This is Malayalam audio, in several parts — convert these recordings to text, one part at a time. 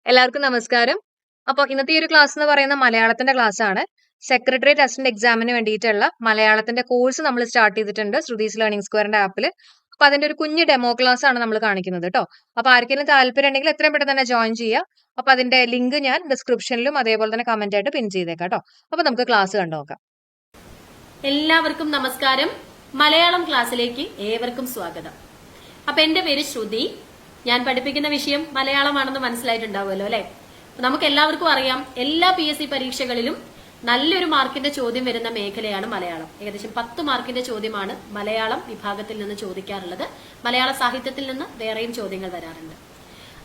എല്ലാവർക്കും നമസ്കാരം. അപ്പോൾ ഇന്നത്തെ ഈ ഒരു ക്ലാസ് എന്ന് പറയുന്ന മലയാളത്തിന്റെ ക്ലാസ് ആണ്. സെക്രട്ടേറിയറ്റ് അസിസ്റ്റന്റ് എക്സാമിന് വേണ്ടിയിട്ടുള്ള മലയാളത്തിന്റെ കോഴ്സ് നമ്മൾ സ്റ്റാർട്ട് ചെയ്തിട്ടുണ്ട് ശ്രുതീസ് ലേണിംഗ് സ്ക്വയറിന്റെ ആപ്പിൽ. അപ്പൊ അതിന്റെ ഒരു കുഞ്ഞു ഡെമോ ക്ലാസ് ആണ് നമ്മൾ കാണിക്കുന്നത് കേട്ടോ. അപ്പൊ ആർക്കെങ്കിലും താല്പര്യം ഉണ്ടെങ്കിൽ എത്രയും പെട്ടെന്ന് തന്നെ ജോയിൻ ചെയ്യുക. അപ്പൊ അതിന്റെ ലിങ്ക് ഞാൻ ഡിസ്ക്രിപ്ഷനിലും അതേപോലെ തന്നെ കമന്റ് ആയിട്ട് പിൻ ചെയ്തേക്കാം കേട്ടോ. അപ്പൊ നമുക്ക് ക്ലാസ് കണ്ടു നോക്കാം. എല്ലാവർക്കും നമസ്കാരം. മലയാളം ക്ലാസ്സിലേക്ക് ഏവർക്കും സ്വാഗതം. അപ്പൊ എന്റെ പേര് ശ്രുതി. ഞാൻ പഠിപ്പിക്കുന്ന വിഷയം മലയാളമാണെന്ന് മനസ്സിലായിട്ടുണ്ടാവുമല്ലോ അല്ലെ. നമുക്ക് എല്ലാവർക്കും അറിയാം, എല്ലാ PSC പരീക്ഷകളിലും നല്ലൊരു മാർക്കിന്റെ ചോദ്യം വരുന്ന മേഖലയാണ് മലയാളം. ഏകദേശം 10 മാർക്കിന്റെ ചോദ്യമാണ് മലയാളം വിഭാഗത്തിൽ നിന്ന് ചോദിക്കാറുള്ളത്. മലയാള സാഹിത്യത്തിൽ നിന്ന് വേറെയും ചോദ്യങ്ങൾ വരാറുണ്ട്.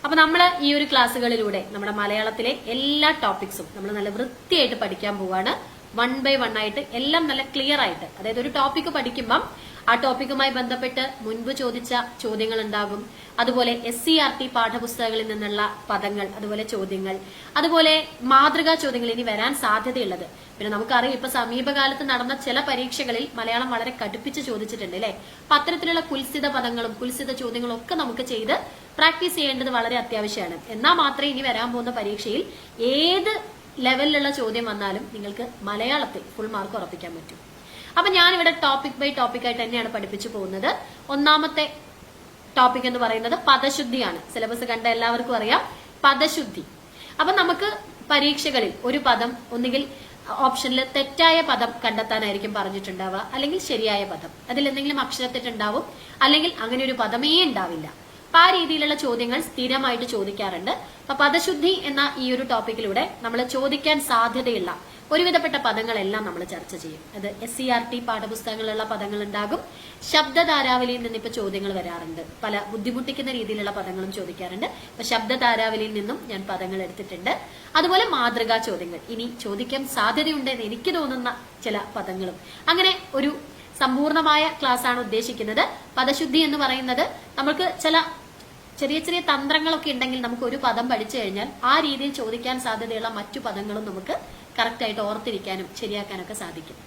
അപ്പൊ നമ്മൾ ഈ ഒരു ക്ലാസ്സുകളിലൂടെ നമ്മുടെ മലയാളത്തിലെ എല്ലാ ടോപ്പിക്സും നമ്മൾ നല്ല വൃത്തിയായിട്ട് പഠിക്കാൻ പോവാണ്. 1 by 1 ആയിട്ട് എല്ലാം നല്ല ക്ലിയർ ആയിട്ട്. അതായത് ഒരു ടോപ്പിക് പഠിക്കുമ്പം ആ ടോപ്പിക്കുമായി ബന്ധപ്പെട്ട് മുൻപ് ചോദിച്ച ചോദ്യങ്ങൾ ഉണ്ടാകും. അതുപോലെ SCERT പാഠപുസ്തകങ്ങളിൽ നിന്നുള്ള പദങ്ങൾ, അതുപോലെ ചോദ്യങ്ങൾ, അതുപോലെ മാതൃകാ ചോദ്യങ്ങൾ ഇനി വരാൻ സാധ്യതയുള്ളത്. പിന്നെ നമുക്കറിയാം, ഇപ്പൊ സമീപകാലത്ത് നടന്ന ചില പരീക്ഷകളിൽ മലയാളം വളരെ കടുപ്പിച്ച് ചോദിച്ചിട്ടുണ്ട് അല്ലെ. അപ്പൊ അത്തരത്തിലുള്ള കുൽസിത പദങ്ങളും കുൽസിത ചോദ്യങ്ങളും ഒക്കെ നമുക്ക് ചെയ്ത് പ്രാക്ടീസ് ചെയ്യേണ്ടത് വളരെ അത്യാവശ്യമാണ്. എന്നാൽ മാത്രമേ ഇനി വരാൻ പോകുന്ന പരീക്ഷയിൽ ഏത് ലെവലിലുള്ള ചോദ്യം വന്നാലും നിങ്ങൾക്ക് മലയാളത്തിൽ ഫുൾ മാർക്ക് ഉറപ്പിക്കാൻ പറ്റും. അപ്പൊ ഞാനിവിടെ ടോപ്പിക് ബൈ ടോപ്പിക് ആയിട്ട് തന്നെയാണ് പഠിപ്പിച്ചു പോകുന്നത്. ഒന്നാമത്തെ ടോപ്പിക് എന്ന് പറയുന്നത് പദശുദ്ധിയാണ്. സിലബസ് കണ്ട എല്ലാവർക്കും അറിയാം പദശുദ്ധി. അപ്പൊ നമുക്ക് പരീക്ഷകളിൽ ഒരു പദം ഒന്നുകിൽ ഓപ്ഷനിൽ തെറ്റായ പദം കണ്ടെത്താനായിരിക്കും പറഞ്ഞിട്ടുണ്ടാവുക, അല്ലെങ്കിൽ ശരിയായ പദം. അതിൽ എന്തെങ്കിലും അക്ഷരത്തെറ്റുണ്ടാവും, അല്ലെങ്കിൽ അങ്ങനെ ഒരു പദമേ ഉണ്ടാവില്ല. അപ്പൊ ആ രീതിയിലുള്ള ചോദ്യങ്ങൾ സ്ഥിരമായിട്ട് ചോദിക്കാറുണ്ട്. അപ്പൊ പദശുദ്ധി എന്ന ഈ ഒരു ടോപ്പിക്കിലൂടെ നമ്മൾ ചോദിക്കാൻ സാധ്യതയുള്ള ഒരുവിധപ്പെട്ട പദങ്ങളെല്ലാം നമ്മൾ ചർച്ച ചെയ്യും. അത് SCERT പാഠപുസ്തകങ്ങളിലുള്ള പദങ്ങൾ ഉണ്ടാകും. ശബ്ദധാരാവലിയിൽ നിന്ന് ഇപ്പൊ ചോദ്യങ്ങൾ വരാറുണ്ട്. പല ബുദ്ധിമുട്ടിക്കുന്ന രീതിയിലുള്ള പദങ്ങളും ചോദിക്കാറുണ്ട്. അപ്പൊ ശബ്ദധാരാവലിയിൽ നിന്നും ഞാൻ പദങ്ങൾ എടുത്തിട്ടുണ്ട്. അതുപോലെ മാതൃകാ ചോദ്യങ്ങൾ ഇനി ചോദിക്കാൻ സാധ്യതയുണ്ടെന്ന് എനിക്ക് തോന്നുന്ന ചില പദങ്ങളും. അങ്ങനെ ഒരു സമ്പൂർണമായ ക്ലാസ് ആണ് ഉദ്ദേശിക്കുന്നത്. പദശുദ്ധി എന്ന് പറയുന്നത് നമുക്ക് ചില ചെറിയ ചെറിയ തന്ത്രങ്ങളൊക്കെ ഉണ്ടെങ്കിൽ നമുക്ക് ഒരു പദം പഠിച്ചു കഴിഞ്ഞാൽ ആ രീതിയിൽ ചോദിക്കാൻ സാധ്യതയുള്ള മറ്റു പദങ്ങളും നമുക്ക് കറക്റ്റ് ആയിട്ട് ഓർത്തിരിക്കാനും ശരിയാക്കാനൊക്കെ സാധിക്കും.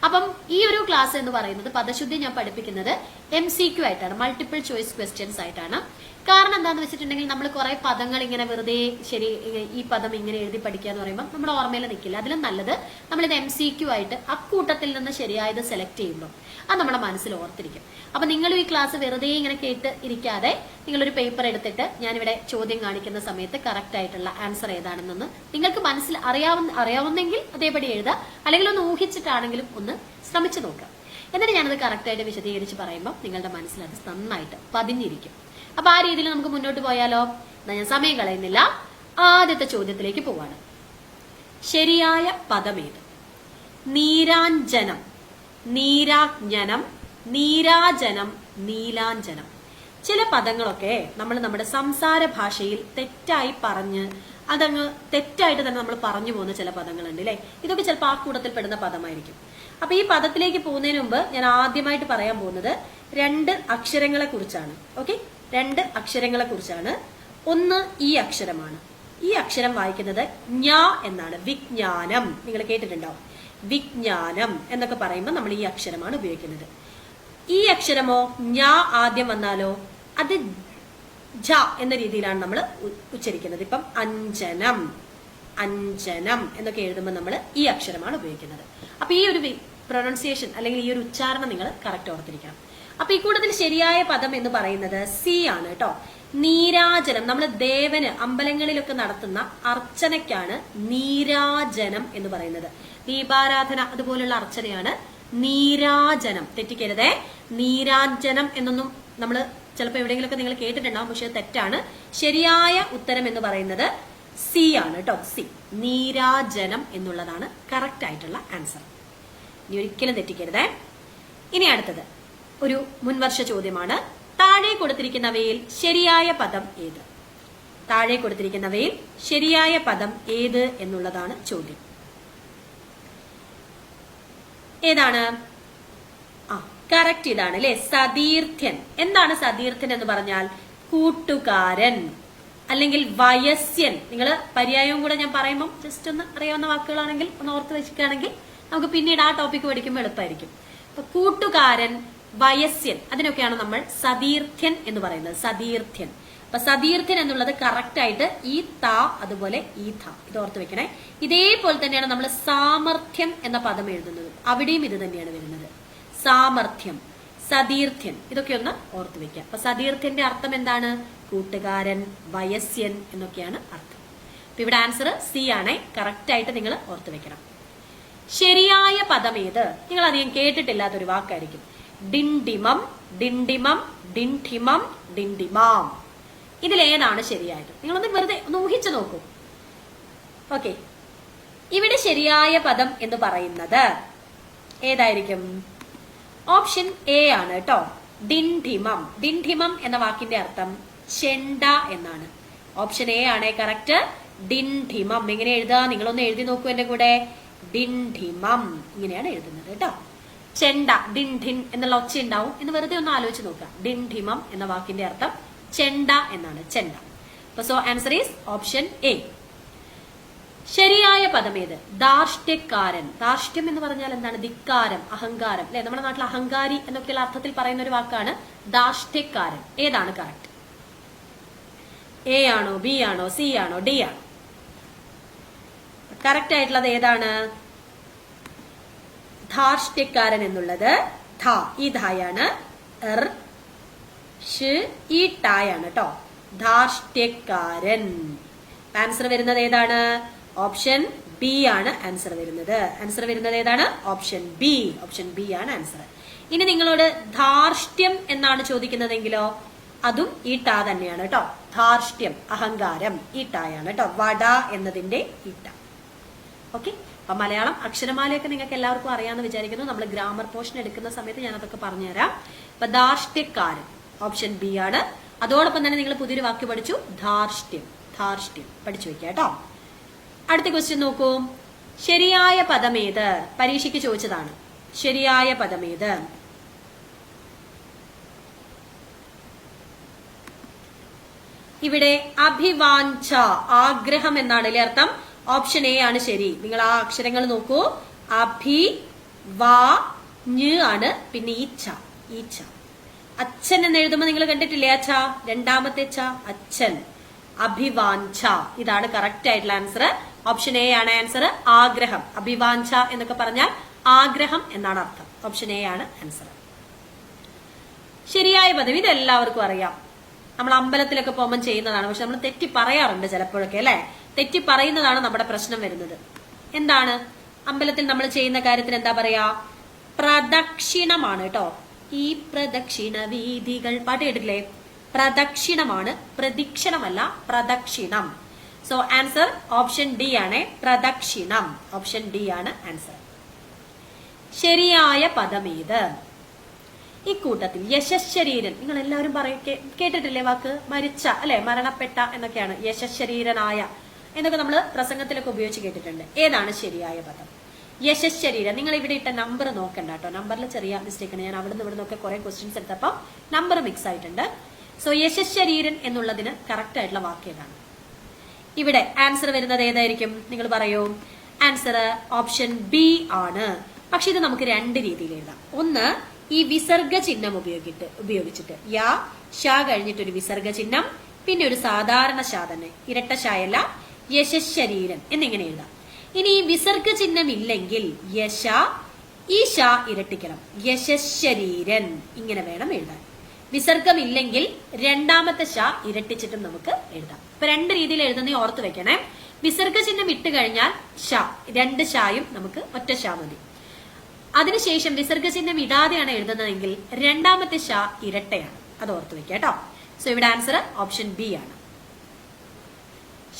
അപ്പം ഈ ഒരു ക്ലാസ് എന്ന് പറയുന്നത് പദശുദ്ധി ഞാൻ പഠിപ്പിക്കുന്നത് MCQ ആയിട്ടാണ്, മൾട്ടിപ്പിൾ ചോയ്സ് ക്വസ്റ്റ്യൻസ് ആയിട്ടാണ്. കാരണം എന്താണെന്ന് വെച്ചിട്ടുണ്ടെങ്കിൽ നമ്മൾ കുറെ പദങ്ങൾ ഇങ്ങനെ വെറുതെ ശരി ഈ പദം ഇങ്ങനെ എഴുതി പഠിക്കുക എന്ന് പറയുമ്പോൾ നമ്മുടെ ഓർമ്മയിൽ നിൽക്കില്ല. അതിലും നല്ലത് നമ്മളിത് MCQ ആയിട്ട് അക്കൂട്ടത്തിൽ നിന്ന് ശരിയായത് സെലക്ട് ചെയ്യുമ്പോൾ അത് നമ്മുടെ മനസ്സിൽ ഓർത്തിരിക്കും. അപ്പൊ നിങ്ങൾ ഈ ക്ലാസ് വെറുതെ ഇങ്ങനെ കേട്ട് ഇരിക്കാതെ നിങ്ങളൊരു പേപ്പർ എടുത്തിട്ട് ഞാനിവിടെ ചോദ്യം കാണിക്കുന്ന സമയത്ത് കറക്റ്റ് ആയിട്ടുള്ള ആൻസർ ഏതാണെന്നൊന്ന് നിങ്ങൾക്ക് മനസ്സിൽ അറിയാവുന്നെങ്കിൽ അതേപടി എഴുതുക, അല്ലെങ്കിൽ ഒന്ന് ഊഹിച്ചിട്ടാണെങ്കിലും ഒന്ന് ശ്രമിച്ചു നോക്കുക. എന്നിട്ട് ഞാനത് കറക്റ്റായിട്ട് വിശദീകരിച്ച് പറയുമ്പോൾ നിങ്ങളുടെ മനസ്സിൽ അത് നന്നായിട്ട് പതിഞ്ഞിരിക്കും. അപ്പൊ ആ രീതിയിൽ നമുക്ക് മുന്നോട്ട് പോയാലോ? ഞാൻ സമയം കളയുന്നില്ല, ആദ്യത്തെ ചോദ്യത്തിലേക്ക് പോവാണ്. ശരിയായ പദമേത്? നീരാഞ്ജനം, നീരാജ്ഞനം, നീരാജനം, നീലാഞ്ജനം. ചില പദങ്ങളൊക്കെ നമ്മൾ നമ്മുടെ സംസാര ഭാഷയിൽ തെറ്റായി പറഞ്ഞ് അതങ്ങ് തെറ്റായിട്ട് തന്നെ നമ്മൾ പറഞ്ഞു പോകുന്ന ചില പദങ്ങളുണ്ട് അല്ലെ. ഇതൊക്കെ ചിലപ്പോൾ ആ കൂട്ടത്തിൽ പെടുന്ന പദമായിരിക്കും. അപ്പൊ ഈ പദത്തിലേക്ക് പോകുന്നതിന് മുമ്പ് ഞാൻ ആദ്യമായിട്ട് പറയാൻ പോകുന്നത് 2 അക്ഷരങ്ങളെ കുറിച്ചാണ്. ഓക്കെ, 2 അക്ഷരങ്ങളെ കുറിച്ചാണ്. ഒന്ന് ഈ അക്ഷരമാണ്. ഈ അക്ഷരം വായിക്കുന്നത് ஞ എന്നാണ്. വിജ്ഞാനം, നിങ്ങൾ കേട്ടിട്ടുണ്ടാവും. വിജ്ഞാനം എന്നൊക്കെ പറയുമ്പോൾ നമ്മൾ ഈ അക്ഷരമാണ് ഉപയോഗിക്കുന്നത്. ഈ അക്ഷരമോ ஞ ആദ്യം വന്നാലോ അത് ജ എന്ന രീതിയിലാണ് നമ്മൾ ഉച്ചരിക്കുന്നത്. ഇപ്പം അഞ്ജനം, അഞ്ജനം എന്നൊക്കെ എഴുതുമ്പോൾ നമ്മൾ ഈ അക്ഷരമാണ് ഉപയോഗിക്കുന്നത്. അപ്പൊ ഈ ഒരു പ്രൊനൗൺസിയേഷൻ അല്ലെങ്കിൽ ഈ ഒരു ഉച്ചാരണം നിങ്ങൾ കറക്റ്റ് ഓർത്തിരിക്കണം. അപ്പൊ ഈ കൂട്ടത്തിൽ ശരിയായ പദം എന്ന് പറയുന്നത് സി ആണ് കേട്ടോ. നീരാജനം, നമ്മൾ ദേവന് അമ്പലങ്ങളിലൊക്കെ നടത്തുന്ന അർച്ചനയ്ക്കാണ് നീരാജനം എന്ന് പറയുന്നത്. ദീപാരാധന അതുപോലുള്ള അർച്ചനയാണ് നീരാജനം. തെറ്റിക്കരുതേ. നീരാഞ്ജനം എന്നൊന്നും നമ്മൾ ചിലപ്പോൾ എവിടെയെങ്കിലുമൊക്കെ നിങ്ങൾ കേട്ടിട്ടുണ്ടാവും, പക്ഷെ തെറ്റാണ്. ശരിയായ ഉത്തരം എന്ന് പറയുന്നത് സി ആണ് കേട്ടോ. സി, നീരാജനം എന്നുള്ളതാണ് കറക്റ്റ് ആയിട്ടുള്ള ആൻസർ. ഇനി ഒരിക്കലും തെറ്റിക്കരുതേ. ഇനി അടുത്തത് ഒരു മുൻവർഷ ചോദ്യമാണ്. താഴെ കൊടുത്തിരിക്കുന്നവയിൽ ശരിയായ പദം ഏത്? താഴെ കൊടുത്തിരിക്കുന്നവയിൽ ശരിയായ പദം ഏത് എന്നുള്ളതാണ് ചോദ്യം. ഏതാണ്? കറക്റ്റ് ഇതാണ് അല്ലെ, സതീർത്ഥ്യൻ. എന്താണ് സതീർത്ഥ്യൻ എന്ന് പറഞ്ഞാൽ? കൂട്ടുകാരൻ അല്ലെങ്കിൽ വയസ്യൻ. നിങ്ങൾ പര്യായവും കൂടെ ഞാൻ പറയുമ്പോൾ ജസ്റ്റ് ഒന്ന് അറിയാവുന്ന വാക്കുകളാണെങ്കിൽ ഒന്ന് ഓർത്ത് വെച്ചിട്ടാണെങ്കിൽ നമുക്ക് പിന്നീട് ആ ടോപ്പിക് പഠിക്കുമ്പോൾ എളുപ്പമായിരിക്കും. അപ്പൊ കൂട്ടുകാരൻ, വയസ്യൻ, അതിനൊക്കെയാണ് നമ്മൾ സതീർത്ഥ്യൻ എന്ന് പറയുന്നത്. സതീർത്ഥ്യൻ. അപ്പൊ സതീർത്ഥ്യൻ എന്നുള്ളത് കറക്റ്റ് ആയിട്ട് ഈ ത അതുപോലെ ഈ ഥ ഇത് ഓർത്ത് വെക്കണേ. ഇതേപോലെ തന്നെയാണ് നമ്മൾ സാമർഥ്യം എന്ന പദം എഴുതുന്നത്. അവിടെയും ഇത് തന്നെയാണ് വരുന്നത്. സാമർഥ്യം, സതീർത്ഥ്യൻ ഇതൊക്കെ ഒന്ന് ഓർത്ത് വെക്കുക. അപ്പൊ സതീർത്ഥ്യന്റെ അർത്ഥം എന്താണ്? കൂട്ടുകാരൻ, വയസ്യൻ എന്നൊക്കെയാണ് അർത്ഥം. അപ്പൊ ഇവിടെ ആൻസർ സി ആണ്. കറക്റ്റ് ആയിട്ട് നിങ്ങൾ ഓർത്ത് വെക്കണം. ശരിയായ പദം ഏത്? നിങ്ങൾ അധികം കേട്ടിട്ടില്ലാത്തൊരു വാക്കായിരിക്കും. ഡിൻഡിമം, ഡിൻഡിമം, ഡിൻഠിമം, ഡിൻഡിമാം. ഇതിലേതാണ് ശരിയായത്? നിങ്ങളൊന്ന് വെറുതെ ഒന്ന് ഊഹിച്ചു നോക്കൂ. ഓക്കെ, ഇവിടെ ശരിയായ പദം എന്ന് പറയുന്നത് ഏതായിരിക്കും? ഓപ്ഷൻ എ ആണ് കേട്ടോ. ഡിൻഠിമം. ഡിൻഠിമം എന്ന വാക്കിന്റെ അർത്ഥം ചെണ്ട എന്നാണ്. ഓപ്ഷൻ എ ആണ് കറക്റ്റ്. ഡിൻഠിമം. എങ്ങനെ എഴുതുക? നിങ്ങളൊന്ന് എഴുതി നോക്കൂ എന്റെ കൂടെ. ഡിൻഠിമം ഇങ്ങനെയാണ് എഴുതുന്നത് കേട്ടോ. ചെണ്ട, ഡിൻഠിൻ എന്നുള്ള ഒച്ച ഉണ്ടാവും എന്ന് വെറുതെ ഒന്ന് ആലോചിച്ച് നോക്കുക. ഡിൻഠിമം എന്ന വാക്കിന്റെ അർത്ഥം ചെണ്ട എന്നാണ്. ചെണ്ട. അപ്പൊ so answer is option A. ശരിയായ പദം ഏത്? ധാർഷ്ട്യക്കാരൻ. ധാർഷ്ട്യം എന്ന് പറഞ്ഞാൽ എന്താണ്? ധിക്കാരം, അഹങ്കാരം അല്ലെ? നമ്മുടെ നാട്ടിൽ അഹങ്കാരി എന്നൊക്കെയുള്ള അർത്ഥത്തിൽ പറയുന്ന ഒരു വാക്കാണ് ധാർഷ്ട്യക്കാരൻ. ഏതാണ് കറക്റ്റ്? എ ആണോ, ബി ആണോ, സി ആണോ, ഡി ആണോ? കറക്റ്റ് ആയിട്ടുള്ളത് ഏതാണ്? ധാർഷ്ട്യക്കാരൻ എന്നുള്ളത് ധ, ഈ ധായാണ്. എർ, ഷ്, ഈ ടായാണ് കേട്ടോ. ധാർഷ്ട്യക്കാരൻ. ആൻസർ വരുന്നത് ഏതാണ്? ഓപ്ഷൻ ബി ആണ് ആൻസർ വരുന്നത്. ആൻസർ വരുന്നത് ഏതാണ്? Option B. ഓപ്ഷൻ ബി ആണ് ആൻസർ. ഇനി നിങ്ങളോട് ധാർഷ്ട്യം എന്നാണ് ചോദിക്കുന്നതെങ്കിലോ അതും ഈ ടാ തന്നെയാണ് കേട്ടോ. ധാർഷ്ട്യം, അഹങ്കാരം, ഈ ടായാണ് കേട്ടോ. വട എന്നതിന്റെ ഈ ടാ. ഓക്കെ, അപ്പൊ മലയാളം അക്ഷരമാലയൊക്കെ നിങ്ങൾക്ക് എല്ലാവർക്കും അറിയാമെന്ന് വിചാരിക്കുന്നു. നമ്മൾ ഗ്രാമർ പോർഷൻ എടുക്കുന്ന സമയത്ത് ഞാൻ അതൊക്കെ പറഞ്ഞുതരാം. അപ്പൊ ധാർഷ്ട്യക്കാരൻ ഓപ്ഷൻ ബി ആണ്. അതോടൊപ്പം തന്നെ നിങ്ങൾ പുതിയൊരു വാക്ക് പഠിച്ചു, ധാർഷ്ട്യം. ധാർഷ്ട്യം പഠിച്ചു വെക്കുക കേട്ടോ. അടുത്ത ക്വസ്റ്റ്യൻ നോക്കൂ. ശരിയായ പദമേത്? പരീക്ഷയ്ക്ക് ചോദിച്ചതാണ്. ശരിയായ പദമേത്? ഇവിടെ അഭിവാഞ്ച, ആഗ്രഹം എന്നാണ് അല്ലേ അർത്ഥം? ഓപ്ഷൻ എ ആണ് ശരി. നിങ്ങൾ ആ അക്ഷരങ്ങൾ നോക്കൂ. അഭി, വാ, ഞ് ആണ്. പിന്നെ ഈച്ച. ഈച്ച. അച്ഛൻ എന്ന് എഴുതുമ്പോൾ നിങ്ങൾ കണ്ടിട്ടില്ലേ? അച്ഛ, രണ്ടാമത്തെ ഛ, അച്ഛൻ. അഭിവാഞ്ച ഇതാണ് കറക്റ്റ് ആയിട്ടുള്ള ആൻസർ. ഓപ്ഷൻ എ ആണ് ആൻസർ. ആഗ്രഹം, അഭിവാഞ്ച എന്നൊക്കെ പറഞ്ഞാൽ ആഗ്രഹം എന്നാണ് അർത്ഥം. ഓപ്ഷൻ എ ആണ് ആൻസർ. ശരിയായ പദം ഇതെല്ലാവർക്കും അറിയാം. നമ്മൾ അമ്പലത്തിലൊക്കെ പോകുമ്പോൾ ചെയ്യുന്നതാണ്. പക്ഷെ നമ്മൾ തെറ്റി പറയാറുണ്ട് ചിലപ്പോഴൊക്കെ അല്ലെ? തെറ്റി പറയുന്നതാണ് നമ്മുടെ പ്രശ്നം വരുന്നത്. എന്താണ്? അമ്പലത്തിൽ നമ്മൾ ചെയ്യുന്ന കാര്യത്തിന് എന്താ പറയാ? പ്രദക്ഷിണമാണ് കേട്ടോ. ഈ പ്രദക്ഷിണ വീതികൾ പാട്ട് കേട്ടിട്ടില്ലേ? പ്രദക്ഷിണമാണ്, പ്രദക്ഷിണമല്ല, പ്രദക്ഷിണം. സോ ആൻസർ ഓപ്ഷൻ ഡി ആണ്, പ്രദക്ഷിണം. ഓപ്ഷൻ ഡി ആണ് ആൻസർ. ശരിയായ പദമേത്? ഇക്കൂട്ടത്തിൽ യശശരീരൻ. നിങ്ങൾ എല്ലാവരും കേട്ടിട്ടില്ലേ വാക്ക്? മരിച്ച അല്ലെ, മരണപ്പെട്ട എന്നൊക്കെയാണ്. യശശരീരനായ എന്നൊക്കെ നമ്മൾ പ്രസംഗത്തിലൊക്കെ ഉപയോഗിച്ച് കേട്ടിട്ടുണ്ട്. ഏതാണ് ശരിയായ പദം? യശശരീരൻ. നിങ്ങൾ ഇവിടെ ഇട്ട നമ്പർ നോക്കണ്ട കേട്ടോ. നമ്പറിൽ ചെറിയ മിസ്റ്റേക്ക് ആണ്. ഞാൻ അവിടുന്ന് ഇവിടെ നിന്നൊക്കെ കുറെ ക്വസ്റ്റ്യൻസ് എടുത്തപ്പോൾ നമ്പർ മിക്സ് ആയിട്ടുണ്ട്. സോ യശശരീരൻ എന്നുള്ളതിന് കറക്റ്റ് ആയിട്ടുള്ള വാക്യമാണ്. ഇവിടെ ആൻസർ വരുന്നത് ഏതായിരിക്കും? നിങ്ങൾ പറയൂ. ആൻസർ ഓപ്ഷൻ ബി ആണ്. പക്ഷെ ഇത് നമുക്ക് രണ്ട് രീതിയിൽ എഴുതാം. ഒന്ന്, ഈ വിസർഗ ചിഹ്നം ഉപയോഗിച്ചിട്ട് യാ, ഷാ കഴിഞ്ഞിട്ടൊരു വിസർഗ ചിഹ്നം, പിന്നെ ഒരു സാധാരണ ഷാ തന്നെ, ഇരട്ട ഷായല്ല, യശശരീരൻ എന്നിങ്ങനെ എഴുതാം. ഇനി ഈ വിസർഗ ചിഹ്നം ഇല്ലെങ്കിൽ യശ, ഈ ഷാ ഇരട്ടിക്കണം, യശശരീരൻ ഇങ്ങനെ വേണം എഴുതാൻ. വിസർഗം ഇല്ലെങ്കിൽ രണ്ടാമത്തെ ഷാ ഇരട്ടിച്ചിട്ടും നമുക്ക് എഴുതാം. ഇപ്പൊ രണ്ട് രീതിയിൽ എഴുതുന്ന ഓർത്ത് വെക്കണേ. വിസർഗ ചിഹ്നം ഇട്ട് കഴിഞ്ഞാൽ ഷാ, രണ്ട് ഷായും നമുക്ക് ഒറ്റ ഷാ മതി. അതിനുശേഷം വിസർഗ ചിഹ്നം ഇടാതെയാണ് എഴുതുന്നതെങ്കിൽ രണ്ടാമത്തെ ഷാ ഇരട്ടയാണ്. അത് ഓർത്ത് വെക്കുക കേട്ടോ. സോ ഇവിടെ ആൻസർ ഓപ്ഷൻ ബി ആണ്.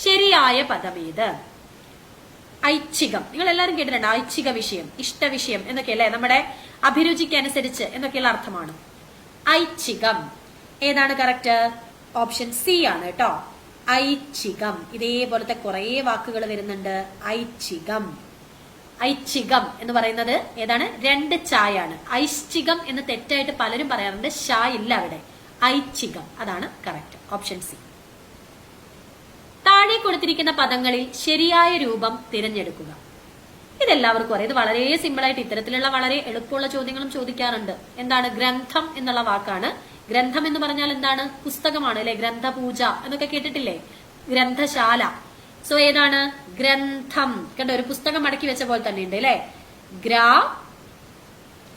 ശരിയായ പദമേത്? ഐച്ഛികം. നിങ്ങൾ എല്ലാവരും കേട്ടിട്ടുണ്ട് ഐച്ഛിക വിഷയം, ഇഷ്ട വിഷയം എന്നൊക്കെ അല്ലേ? നമ്മുടെ അഭിരുചിക്ക് അനുസരിച്ച് എന്നൊക്കെയുള്ള അർത്ഥമാണ്. ഐച്ഛികം ഏതാണ് കറക്റ്റ്? ഓപ്ഷൻ സി ആണ് കേട്ടോ. ഐച്ഛികം. ഇതേപോലത്തെ കുറെ വാക്കുകൾ വരുന്നുണ്ട്. ഐച്ഛികം. ഐച്ഛികം എന്ന് പറയുന്നത് ഏതാണ്? രണ്ട് ചായാണ്. ഐശ്ചികം എന്ന് തെറ്റായിട്ട് പലരും പറയാറുണ്ട്. ഷാ ഇല്ല അവിടെ. ഐച്ഛികം അതാണ് കറക്റ്റ്. Option C. താഴെ കൊടുത്തിരിക്കുന്ന പദങ്ങളിൽ ശരിയായ രൂപം തിരഞ്ഞെടുക്കുക. ഇതെല്ലാവർക്കും അറിയാം. ഇത് വളരെ സിമ്പിൾ ആയിട്ട് ഇത്തരത്തിലുള്ള വളരെ എളുപ്പമുള്ള ചോദ്യങ്ങളും ചോദിക്കാറുണ്ട്. എന്താണ്? ഗ്രന്ഥം എന്നുള്ള വാക്കാണ് ഗ്രന്ഥം എന്ന് പറഞ്ഞാൽ എന്താണ്? പുസ്തകമാണ് അല്ലെ? ഗ്രന്ഥപൂജ എന്നൊക്കെ കേട്ടിട്ടില്ലേ? ഗ്രന്ഥശാല. സോ ഏതാണ്? ഗ്രന്ഥം. കണ്ടോ, ഒരു പുസ്തകം മടക്കി വെച്ച പോലെ തന്നെ ഉണ്ട് അല്ലെ?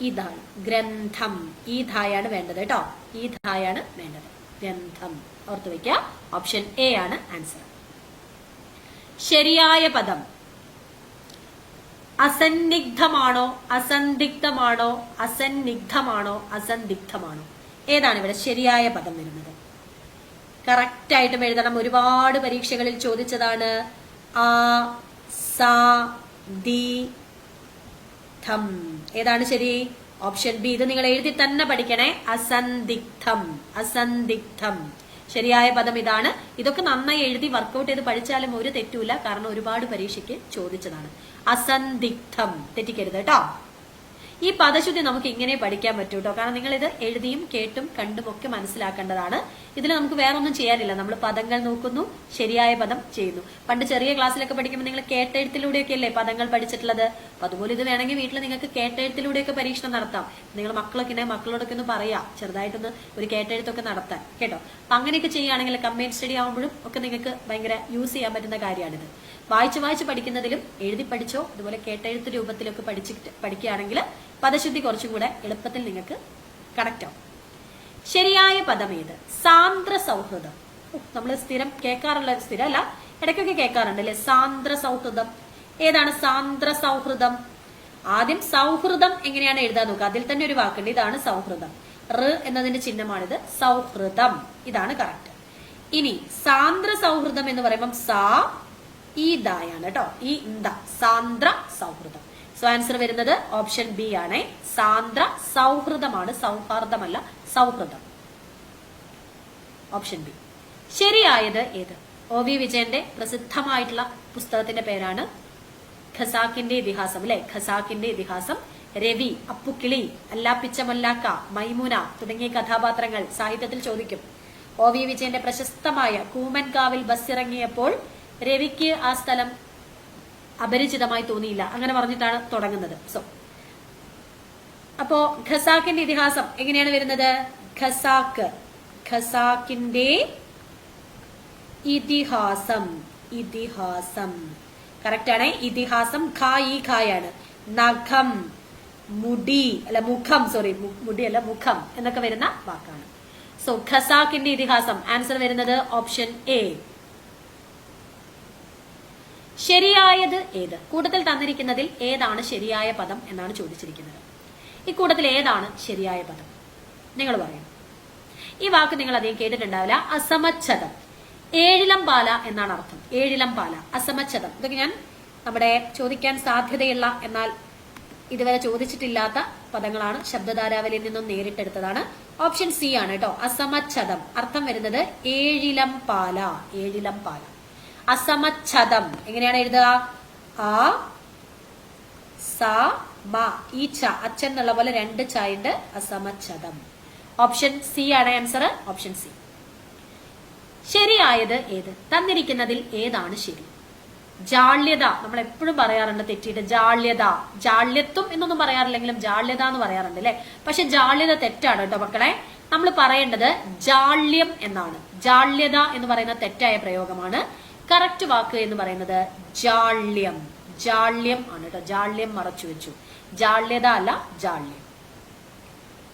ഇതാണ് ഗ്രന്ഥം. ഈ ധായാണ് വേണ്ടത് കേട്ടോ. ഈ ധായാണ് വേണ്ടത്. ഗ്രന്ഥം ഓർത്തു വെക്കുക. ഓപ്ഷൻ എ ആണ് ആൻസർ. ശരിയായ പദം അസന്നിഗ്ധമാണോ, അസന്ദിഗ്ധമാണോ, അസന്നിഗ്ധമാണോ, അസന്ദിഗ്ധമാണോ? ഏതാണ് ഇവിടെ ശരിയായ പദം വരുന്നത്? കറക്റ്റ് ആയിട്ടും എഴുതണം. ഒരുപാട് പരീക്ഷകളിൽ ചോദിച്ചതാണ്. ആ സ ദി ധം. ഏതാണ് ശരി? Option B. ഇത് നിങ്ങൾ എഴുതി തന്നെ പഠിക്കണേ. അസന്ദിഗ്ധം. അസന്ദിഗ്ധം ശരിയായ പദം ഇതാണ്. ഇതൊക്കെ നന്നായി എഴുതി വർക്കൗട്ട് ചെയ്ത് പഠിച്ചാലും ഒരു തെറ്റൂല. കാരണം ഒരുപാട് പരീക്ഷയ്ക്ക് ചോദിച്ചതാണ്. അസന്ദിഗ്ധം തെറ്റിക്കരുത് കേട്ടോ. ഈ പദശുദ്ധി നമുക്ക് ഇങ്ങനെ പഠിക്കാൻ പറ്റൂ കേട്ടോ. കാരണം നിങ്ങൾ ഇത് എഴുതിയും കേട്ടും കണ്ടും ഒക്കെ മനസ്സിലാക്കേണ്ടതാണ്. ഇതിൽ നമുക്ക് വേറെ ഒന്നും ചെയ്യാനില്ല. നമ്മൾ പദങ്ങൾ നോക്കുന്നു, ശരിയായ പദം ചെയ്യുന്നു. പണ്ട് ചെറിയ ക്ലാസ്സിലൊക്കെ പഠിക്കുമ്പോൾ നിങ്ങൾ കേട്ടെഴുത്തിലൂടെയൊക്കെ അല്ലേ പദങ്ങൾ പഠിച്ചിട്ടുള്ളത്? അപ്പൊ അതുപോലെ ഇത് വേണമെങ്കിൽ വീട്ടിൽ നിങ്ങൾക്ക് കേട്ടെഴുത്തിലൂടെയൊക്കെ പരീക്ഷണം നടത്താം. നിങ്ങൾ മക്കളോടൊക്കെ ഒന്ന് പറയാം, ചെറുതായിട്ടൊന്ന് ഒരു കേട്ടെഴുത്തൊക്കെ നടത്താൻ കേട്ടോ. അപ്പൊ അങ്ങനെയൊക്കെ ചെയ്യുകയാണെങ്കിൽ കമ്പൈൻ സ്റ്റഡി ആകുമ്പോഴും ഒക്കെ നിങ്ങൾക്ക് ഭയങ്കര യൂസ് ചെയ്യാൻ പറ്റുന്ന കാര്യമാണിത്. വായിച്ച് പഠിക്കുന്നതിലും എഴുതി പഠിച്ചോ അതുപോലെ കേട്ടെഴുത്ത് രൂപത്തിലൊക്കെ പഠിക്കുകയാണെങ്കിൽ പദശുദ്ധി കുറച്ചും കൂടെ എളുപ്പത്തിൽ നിങ്ങൾക്ക് കണക്ട് ആവും. ശരിയായ പദം ഏത്? സാന്ദ്ര സൗഹൃദം. നമ്മൾ സ്ഥിരം കേൾക്കാറുള്ള, സ്ഥിരം അല്ല, ഇടയ്ക്കൊക്കെ കേൾക്കാറുണ്ട് അല്ലെ? സാന്ദ്ര സൗഹൃദം. ഏതാണ് സാന്ദ്ര സൗഹൃദം? ആദ്യം സൗഹൃദം എങ്ങനെയാണ് എഴുതാൻ നോക്കുക. അതിൽ തന്നെ ഒരു വാക്കുണ്ട്. ഇതാണ് സൗഹൃദം. റ് എന്നതിന്റെ ചിഹ്നമാണിത്. സൗഹൃദം. ഇതാണ് കറക്റ്റ്. ഇനി സാന്ദ്ര സൗഹൃദം എന്ന് പറയുമ്പോൾ ഈ ദായാണ് കേട്ടോ. ഈ സാന്ദ്ര സൗഹൃദം. സോ ആൻസർ വരുന്നത് ഓപ്ഷൻ ബി ആണ്. സാന്ദ്ര സൗഹൃദമാണ്, സൗഹാർദ്ദമല്ല, സൗഹൃദം. Option B. ശരിയായത് ഏത്? OV വിജയന്റെ പ്രസിദ്ധമായിട്ടുള്ള പുസ്തകത്തിന്റെ പേരാണ് ഖസാക്കിന്റെ ഇതിഹാസം അല്ലെ? ഖസാക്കിന്റെ ഇതിഹാസം. രവി, അപ്പുക്കിളി, അല്ലാപ്പിച്ച മൊല്ലാക്ക, മൈമുന തുടങ്ങിയ കഥാപാത്രങ്ങൾ സാഹിത്യത്തിൽ ചോദിക്കും. OV വിജയന്റെ പ്രശസ്തമായ കൂമൻകാവിൽ ബസ് ഇറങ്ങിയപ്പോൾ രവിക്ക് ആ സ്ഥലം അപരിചിതമായി തോന്നിയില്ല, അങ്ങനെ പറഞ്ഞിട്ടാണ് തുടങ്ങുന്നത്. സോ അപ്പോ ഖസാക്കിന്റെ ഇതിഹാസം എങ്ങനെയാണ് വരുന്നത്? ഖസാക്കിന്റെ ഇതിഹാസം. കറക്റ്റ് ആണ്. ഇതിഹാസം ഖായാണ്. നഖം, മുടി അല്ല മുഖം, മുടി അല്ല മുഖം എന്നൊക്കെ വരുന്ന വാക്കാണ്. സോ ഖസാക്കിന്റെ ഇതിഹാസം. ആൻസർ വരുന്നത് ഓപ്ഷൻ എ. ശരിയായത് ഏത്? കൂട്ടത്തിൽ തന്നിരിക്കുന്നതിൽ ഏതാണ് ശരിയായ പദം എന്നാണ് ചോദിച്ചിരിക്കുന്നത്. ഈ കൂട്ടത്തിൽ ഏതാണ് ശരിയായ പദം? നിങ്ങൾ പറയും. ഈ വാക്ക് നിങ്ങൾ അധികം കേട്ടിട്ടുണ്ടാവില്ല. അസമച്ഛദം. ഏഴിലംപാല എന്നാണ് അർത്ഥം. ഏഴിലംപാല, അസമച്ഛദം. ഇതൊക്കെ ഞാൻ നമ്മുടെ ചോദിക്കാൻ സാധ്യതയുള്ള എന്നാൽ ഇതുവരെ ചോദിച്ചിട്ടില്ലാത്ത പദങ്ങളാണ്. ശബ്ദധാരാവലിയിൽ നിന്നും നേരിട്ടെടുത്തതാണ്. ഓപ്ഷൻ സി ആണ് കേട്ടോ. അസമച്ഛദം. അർത്ഥം വരുന്നത് ഏഴിലംപാല. അസമച്ഛദം എങ്ങനെയാണ് എഴുതുക? ആ സ മ. ഈ ച അച്ഛൻ എന്നുള്ള പോലെ രണ്ട് ചായുണ്ട്. അസമച്ഛദം. ഓപ്ഷൻ സി ആണ് ആൻസർ. Option C. ശരിയായത് ഏത്? തന്നിരിക്കുന്നതിൽ ഏതാണ് ശരി? ജാള്യത. നമ്മൾ എപ്പോഴും പറയാറുണ്ട് തെറ്റിയിട്ട് ജാള്യത്വം എന്നൊന്നും പറയാറില്ലെങ്കിലും ജാള്യത എന്ന് പറയാറുണ്ട് അല്ലെ? പക്ഷെ ജാള്യത തെറ്റാണ് കേട്ടോ മക്കളെ. നമ്മൾ പറയേണ്ടത് ജാള്യം എന്നാണ്. ജാള്യത എന്ന് പറയുന്ന തെറ്റായ പ്രയോഗമാണ്. കറക്റ്റ് വാക്ക് എന്ന് പറയുന്നത് ജാള്യം ആണ് കേട്ടോ. ജാള്യം മറച്ചു വെച്ചു. ജാള്യത അല്ല, ജാള്യം.